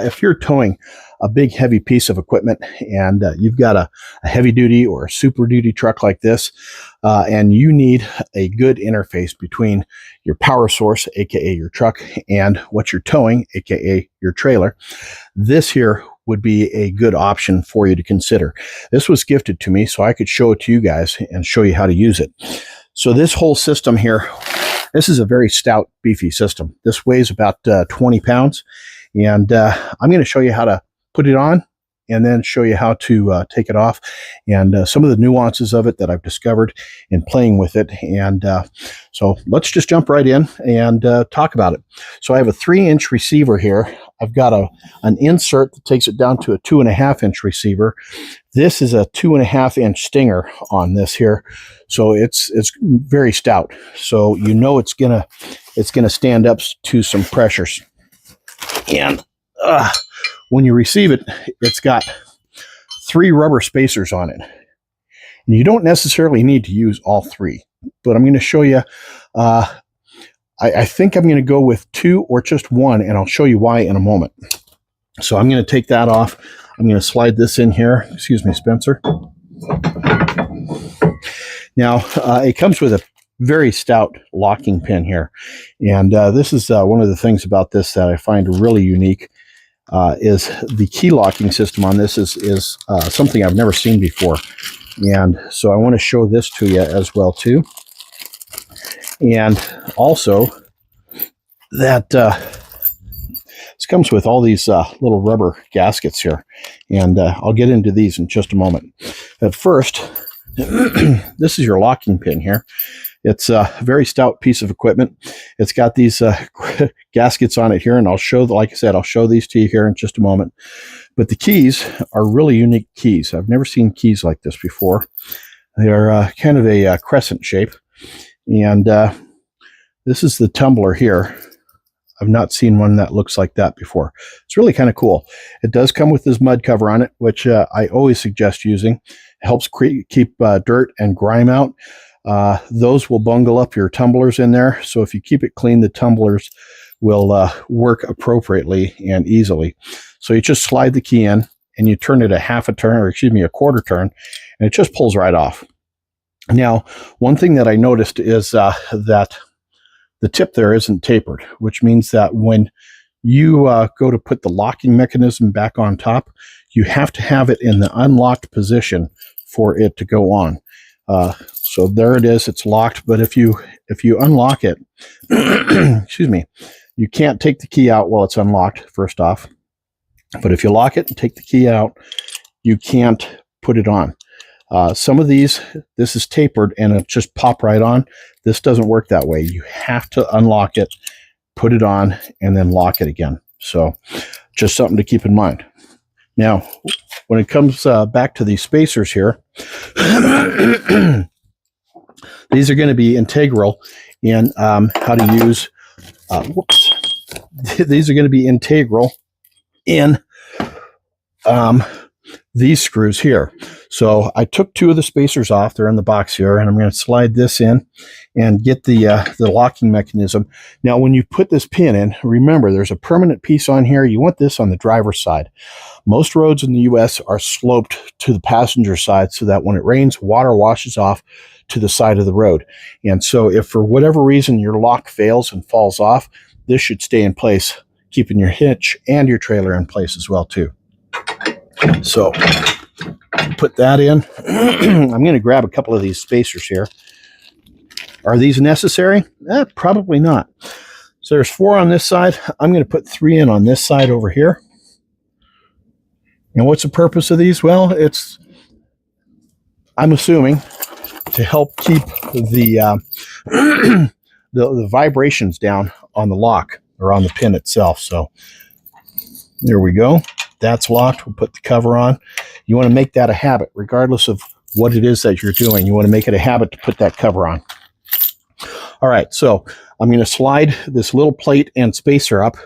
if you're towing a big heavy piece of equipment and you've got a heavy duty or a super duty truck like this, and you need a good interface between your power source, aka your truck, and what you're towing, aka your trailer, this here would be a good option for you to consider. This was gifted to me so I could show it to you guys and show you how to use it. So this whole system here, this is a very stout, beefy system. This weighs about 20 pounds, and I'm going to show you how to put it on and then show you how to take it off and some of the nuances of it that I've discovered in playing with it. And so let's just jump right in and talk about it. So I have a 3-inch receiver here. I've got an insert that takes it down to a 2.5-inch receiver. This is a 2.5-inch stinger on this here. So it's very stout. So you know it's gonna stand up to some pressures. And when you receive it, it's got 3 rubber spacers on it. And you don't necessarily need to use all 3, but I'm going to show you. I think I'm going to go with 2 or just 1, and I'll show you why in a moment. So I'm going to take that off. I'm going to slide this in here. Excuse me, Spencer. Now, it comes with a very stout locking pin here. And this is one of the things about this that I find really unique. Is the key locking system on this is something I've never seen before. And so I want to show this to you as well too. And also that this comes with all these little rubber gaskets here. And I'll get into these in just a moment. At first, this is your locking pin here. It's a very stout piece of equipment. It's got these gaskets on it here, and I'll show, like I said, I'll show these to you here in just a moment. But the keys are really unique keys. I've never seen keys like this before. They're kind of a crescent shape, and this is the tumbler here. I've not seen one that looks like that before. It's really kind of cool. It does come with this mud cover on it, which I always suggest using. It helps keep dirt and grime out. Those will bungle up your tumblers in there. So if you keep it clean, the tumblers will work appropriately and easily. So you just slide the key in and you turn it a quarter turn, and it just pulls right off. Now, one thing that I noticed is that the tip there isn't tapered, which means that when you go to put the locking mechanism back on top, you have to have it in the unlocked position for it to go on. So there it is, it's locked, but if you unlock it, excuse me, you can't take the key out while it's unlocked, first off. But if you lock it and take the key out, you can't put it on. Some of these, this is tapered and it just pop right on. This doesn't work that way. You have to unlock it, put it on, and then lock it again. So just something to keep in mind. Now, when it comes back to these spacers here, these are going to be integral in how to use, these are going to be integral in these screws here. So I took 2 of the spacers off. They're in the box here, and I'm going to slide this in and get the locking mechanism. Now, when you put this pin in, remember there's a permanent piece on here. You want this on the driver's side. Most roads in the U.S. are sloped to the passenger side so that when it rains, water washes off to the side of the road. And so if for whatever reason your lock fails and falls off, this should stay in place, keeping your hitch and your trailer in place as well too. So put that in. I'm going to grab a couple of these spacers here. Are these necessary? Probably not. So there's 4 on this side. I'm going to put 3 in on this side over here. And what's the purpose of these? Well, I'm assuming, to help keep the the vibrations down on the lock or on the pin itself. So there we go. That's locked. We'll put the cover on. You want to make that a habit, regardless of what it is that you're doing. You want to make it a habit to put that cover on. All right, so I'm going to slide this little plate and spacer up,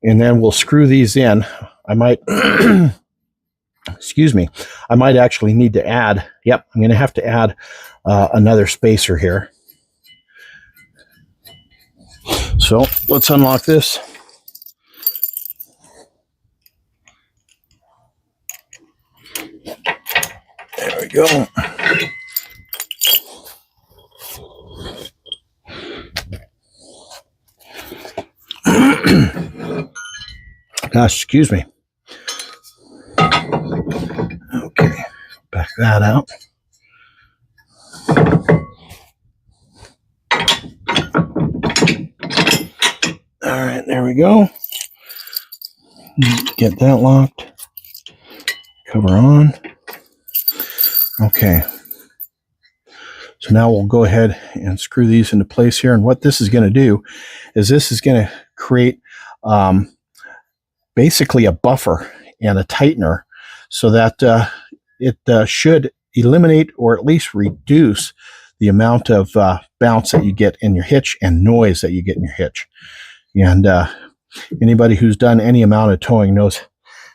and then we'll screw these in. I might, excuse me, I might actually need to add, yep, I'm going to have to add another spacer here. So let's unlock this. There we go. Excuse me. Okay, back that out. All right, there we go. Get that locked. Cover on. Okay. So now we'll go ahead and screw these into place here. And what this is going to do is this is going to create basically a buffer and a tightener so that it should eliminate or at least reduce the amount of bounce that you get in your hitch and noise that you get in your hitch. And anybody who's done any amount of towing knows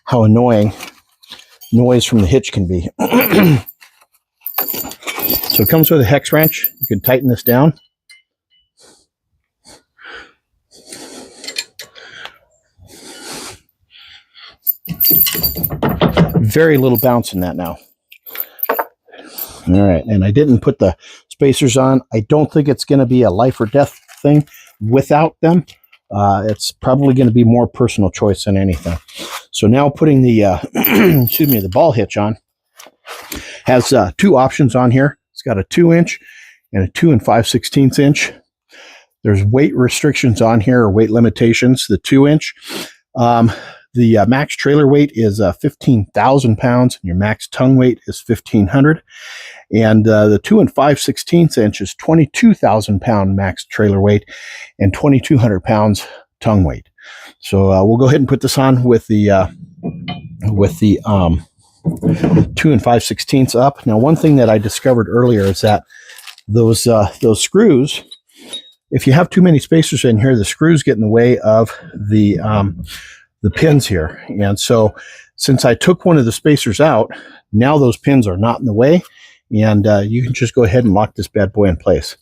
how annoying noise from the hitch can be. So it comes with a hex wrench. You can tighten this down. Very little bounce in that now. All right, and I didn't put the spacers on. I don't think it's going to be a life or death thing without them. It's probably going to be more personal choice than anything. So now putting the excuse me, the ball hitch on has two options on here. It's got a 2-inch and a 2 5/16 inch. There's weight restrictions on here, or weight limitations. The 2-inch, the max trailer weight is 15,000 pounds, and your max tongue weight is 1,500. And the 2 5/16 inch is 22,000 pound max trailer weight and 2,200 pounds tongue weight. So we'll go ahead and put this on with the 2 5/16 up. Now, one thing that I discovered earlier is that those screws, if you have too many spacers in here, the screws get in the way of the pins here. And so since I took one of the spacers out, now those pins are not in the way, and you can just go ahead and lock this bad boy in place.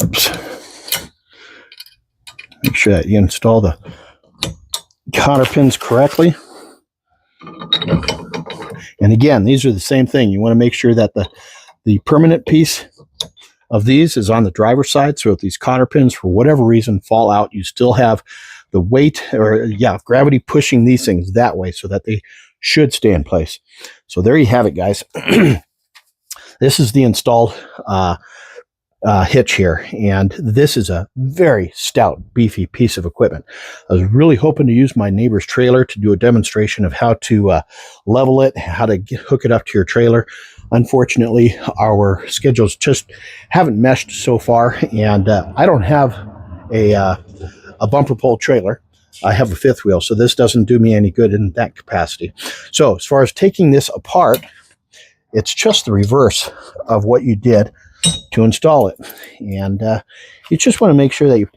Oops. Make sure that you install the cotter pins correctly. And again, these are the same thing. You want to make sure that the permanent piece of these is on the driver's side. So if these cotter pins, for whatever reason, fall out, you still have the weight, or gravity pushing these things that way so that they should stay in place. So there you have it, guys. This is the installed hitch here, and this is a very stout, beefy piece of equipment. I was really hoping to use my neighbor's trailer to do a demonstration of how to level it, how to hook it up to your trailer. Unfortunately, our schedules just haven't meshed so far, and I don't have a bumper pole trailer. I have a fifth wheel, so this doesn't do me any good in that capacity. So as far as taking this apart, it's just the reverse of what you did to install it. And you just want to make sure that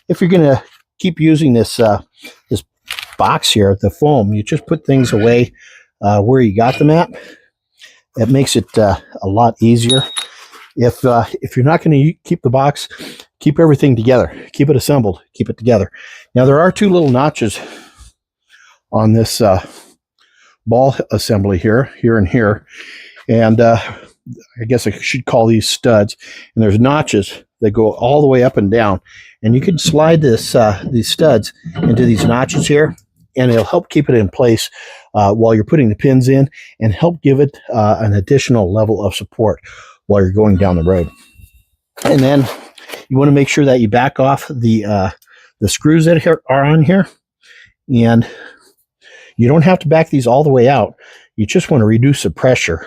if you're going to keep using this this box here, the foam, you just put things away where you got them at. It makes it a lot easier. If you're not going to keep the box, keep everything together. Keep it assembled. Keep it together. Now, there are two little notches on this ball assembly here and here. And I guess I should call these studs. And there's notches that go all the way up and down. And you can slide this these studs into these notches here, and it'll help keep it in place while you're putting the pins in, and help give it an additional level of support while you're going down the road. And then you want to make sure that you back off the screws that are on here, and you don't have to back these all the way out. You just want to reduce the pressure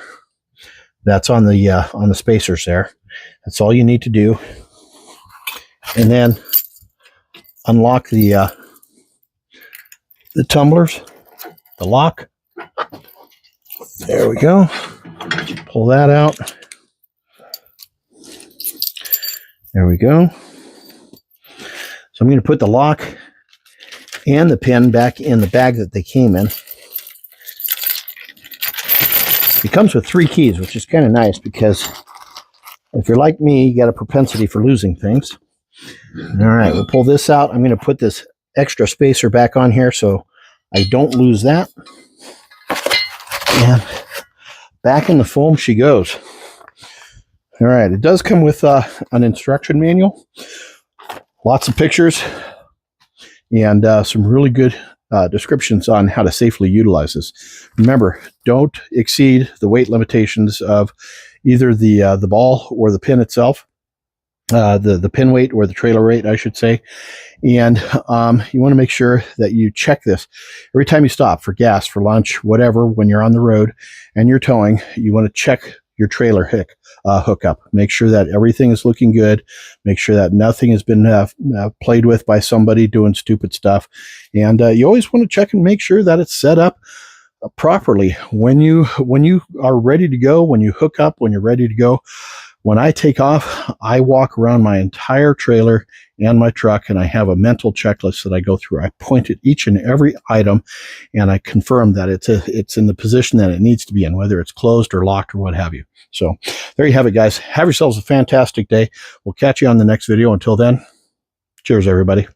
that's on the spacers there. That's all you need to do. And then unlock the tumblers, the lock. There we go. Pull that out. There we go. So I'm going to put the lock and the pin back in the bag that they came in. It comes with 3 keys, which is kind of nice, because if you're like me, you got a propensity for losing things. All right, we'll pull this out. I'm going to put this extra spacer back on here so I don't lose that. And back in the foam she goes. All right, it does come with an instruction manual, lots of pictures, and some really good descriptions on how to safely utilize this. Remember, don't exceed the weight limitations of either the ball or the pin itself, the pin weight or the trailer weight, I should say. And you want to make sure that you check this every time you stop for gas, for lunch, whatever. When you're on the road and you're towing, you want to check your trailer hookup. Make sure that everything is looking good. Make sure that nothing has been played with by somebody doing stupid stuff. And you always want to check and make sure that it's set up properly. When you are ready to go, when you hook up, when you're ready to go, when I take off, I walk around my entire trailer and my truck, and I have a mental checklist that I go through. I point at each and every item, and I confirm that it's in the position that it needs to be in, whether it's closed or locked or what have you. So there you have it, guys. Have yourselves a fantastic day. We'll catch you on the next video. Until then, cheers, everybody.